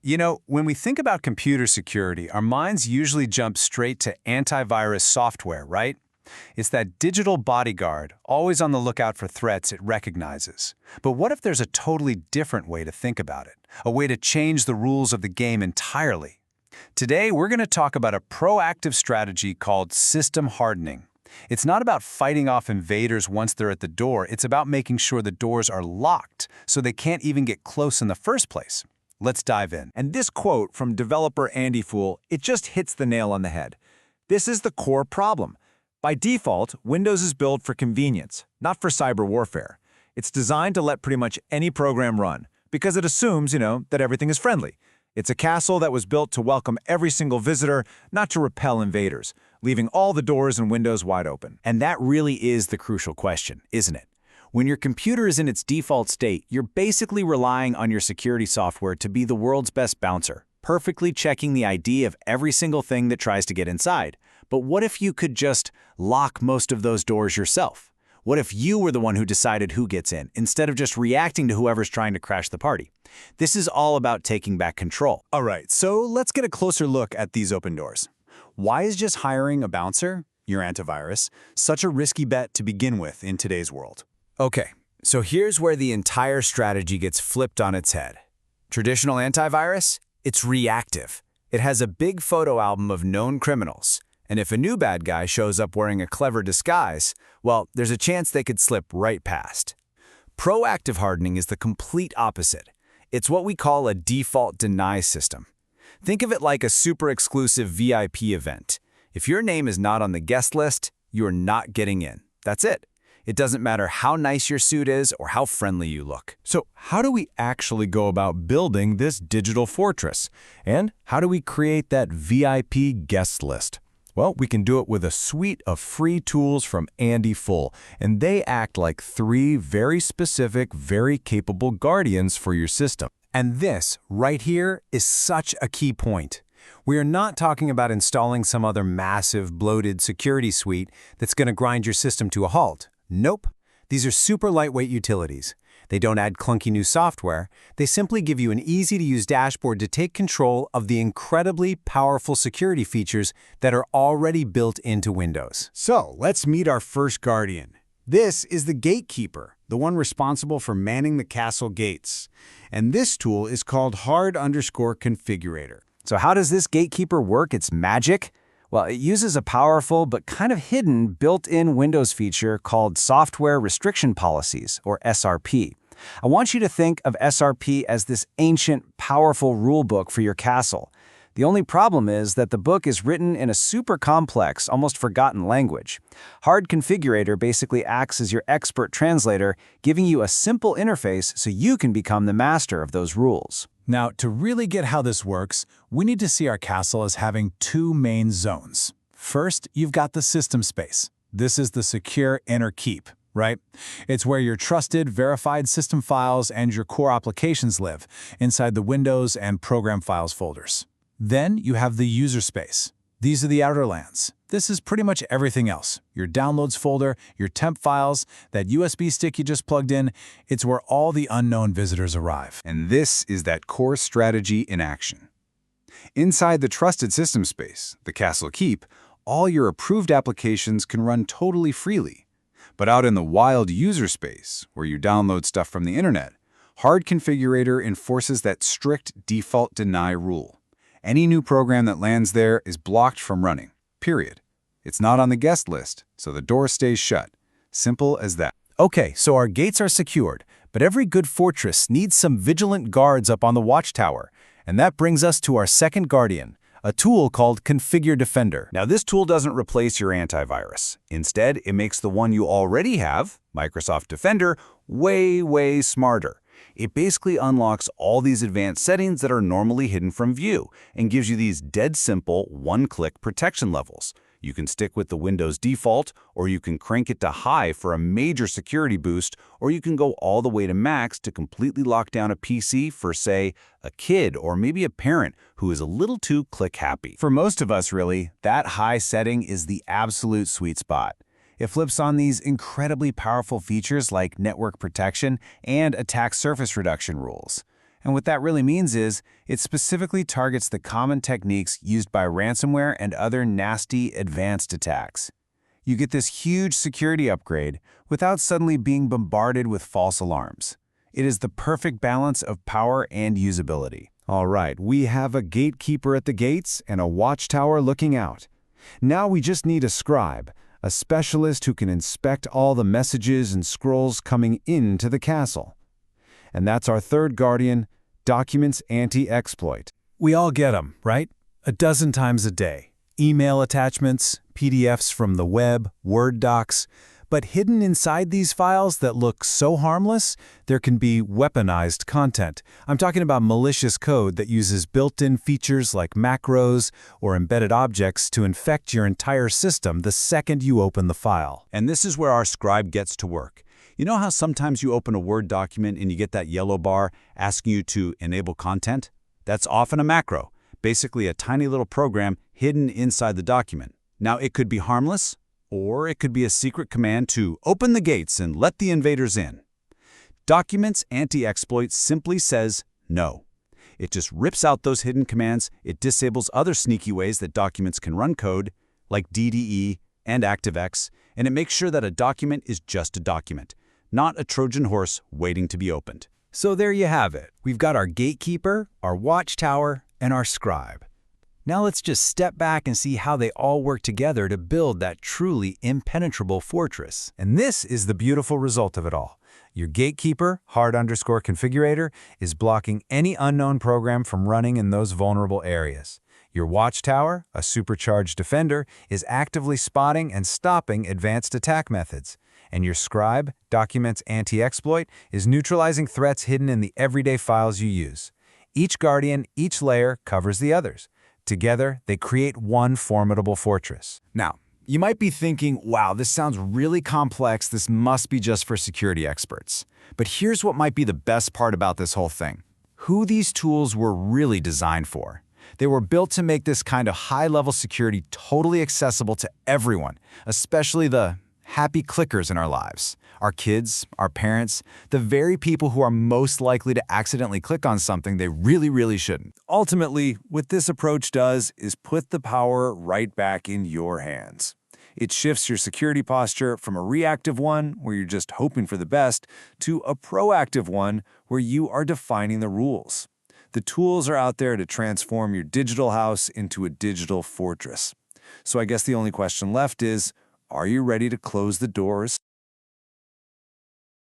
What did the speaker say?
You know, when we think about computer security, our minds usually jump straight to antivirus software, right? It's that digital bodyguard, always on the lookout for threats it recognizes. But what if there's a totally different way to think about it? A way to change the rules of the game entirely? Today, we're going to talk about a proactive strategy called system hardening. It's not about fighting off invaders once they're at the door, it's about making sure the doors are locked so they can't even get close in the first place. Let's dive in. And this quote from developer Andy Fool, it just hits the nail on the head. This is the core problem. By default, Windows is built for convenience, not for cyber warfare. It's designed to let pretty much any program run, because it assumes, that everything is friendly. It's a castle that was built to welcome every single visitor, not to repel invaders, leaving all the doors and windows wide open. And that really is the crucial question, isn't it? When your computer is in its default state, you're basically relying on your security software to be the world's best bouncer, perfectly checking the ID of every single thing that tries to get inside. But what if you could just lock most of those doors yourself? What if you were the one who decided who gets in, instead of just reacting to whoever's trying to crash the party? This is all about taking back control. All right, so let's get a closer look at these open doors. Why is just hiring a bouncer, your antivirus, such a risky bet to begin with in today's world? Okay, so here's where the entire strategy gets flipped on its head. Traditional antivirus? It's reactive. It has a big photo album of known criminals. And if a new bad guy shows up wearing a clever disguise, well, there's a chance they could slip right past. Proactive hardening is the complete opposite. It's what we call a default deny system. Think of it like a super exclusive VIP event. If your name is not on the guest list, you're not getting in. That's it. It doesn't matter how nice your suit is or how friendly you look. So how do we actually go about building this digital fortress? And how do we create that VIP guest list? Well, we can do it with a suite of free tools from Andy Fool, and they act like three very specific, very capable guardians for your system. And this, right here, is such a key point. We are not talking about installing some other massive, bloated security suite that's going to grind your system to a halt. Nope. These are super lightweight utilities. They don't add clunky new software. They simply give you an easy-to-use dashboard to take control of the incredibly powerful security features that are already built into Windows. So let's meet our first guardian. This is the gatekeeper, the one responsible for manning the castle gates. And this tool is called hard_configurator. So how does this gatekeeper work? It's magic? Well, it uses a powerful but kind of hidden built-in Windows feature called Software Restriction Policies, or SRP. I want you to think of SRP as this ancient, powerful rulebook for your castle. The only problem is that the book is written in a super complex, almost forgotten language. Hard Configurator basically acts as your expert translator, giving you a simple interface so you can become the master of those rules. Now, to really get how this works, we need to see our castle as having two main zones. First, you've got the system space. This is the secure inner keep, right? It's where your trusted, verified system files and your core applications live, inside the Windows and Program Files folders. Then you have the user space. These are the outer lands. This is pretty much everything else. Your downloads folder, your temp files, that USB stick you just plugged in, it's where all the unknown visitors arrive. And this is that core strategy in action. Inside the trusted system space, the Castle Keep, all your approved applications can run totally freely. But out in the wild user space, where you download stuff from the internet, Hard Configurator enforces that strict default deny rule. Any new program that lands there is blocked from running, period. It's not on the guest list, so the door stays shut. Simple as that. Okay, so our gates are secured, but every good fortress needs some vigilant guards up on the watchtower. And that brings us to our second guardian, a tool called ConfigureDefender. Now, this tool doesn't replace your antivirus. Instead, it makes the one you already have, Microsoft Defender, way smarter. It basically unlocks all these advanced settings that are normally hidden from view and gives you these dead simple one-click protection levels. You can stick with the Windows default, or you can crank it to high for a major security boost, or you can go all the way to max to completely lock down a PC for, say, a kid or maybe a parent who is a little too click-happy. For most of us, really, that high setting is the absolute sweet spot. It flips on these incredibly powerful features like network protection and attack surface reduction rules. And what that really means is it specifically targets the common techniques used by ransomware and other nasty advanced attacks. You get this huge security upgrade without suddenly being bombarded with false alarms. It is the perfect balance of power and usability. All right, we have a gatekeeper at the gates and a watchtower looking out. Now we just need a scribe, a specialist who can inspect all the messages and scrolls coming into the castle. And that's our third guardian, DocumentsAntiExploit. We all get them, right? A dozen times a day. Email attachments, PDFs from the web, Word docs. But hidden inside these files that look so harmless, there can be weaponized content. I'm talking about malicious code that uses built-in features like macros or embedded objects to infect your entire system the second you open the file. And this is where our scribe gets to work. You know how sometimes you open a Word document and you get that yellow bar asking you to enable content? That's often a macro, basically a tiny little program hidden inside the document. Now, it could be harmless, or it could be a secret command to open the gates and let the invaders in. DocumentsAntiExploit simply says no. It just rips out those hidden commands, it disables other sneaky ways that documents can run code, like DDE and ActiveX, and it makes sure that a document is just a document, not a Trojan horse waiting to be opened. So there you have it. We've got our gatekeeper, our watchtower, and our scribe. Now let's just step back and see how they all work together to build that truly impenetrable fortress. And this is the beautiful result of it all. Your gatekeeper, hard_configurator, is blocking any unknown program from running in those vulnerable areas. Your watchtower, a supercharged defender, is actively spotting and stopping advanced attack methods. And your scribe, DocumentsAntiExploit, is neutralizing threats hidden in the everyday files you use. Each guardian, each layer covers the others. Together, they create one formidable fortress. Now, you might be thinking, wow, this sounds really complex. This must be just for security experts. But here's what might be the best part about this whole thing. Who these tools were really designed for. They were built to make this kind of high-level security totally accessible to everyone, especially the happy clickers in our lives. Our kids, our parents, the very people who are most likely to accidentally click on something they really shouldn't. Ultimately, what this approach does is put the power right back in your hands. It shifts your security posture from a reactive one, where you're just hoping for the best, to a proactive one, where you are defining the rules. The tools are out there to transform your digital house into a digital fortress. So I guess the only question left is, are you ready to close the doors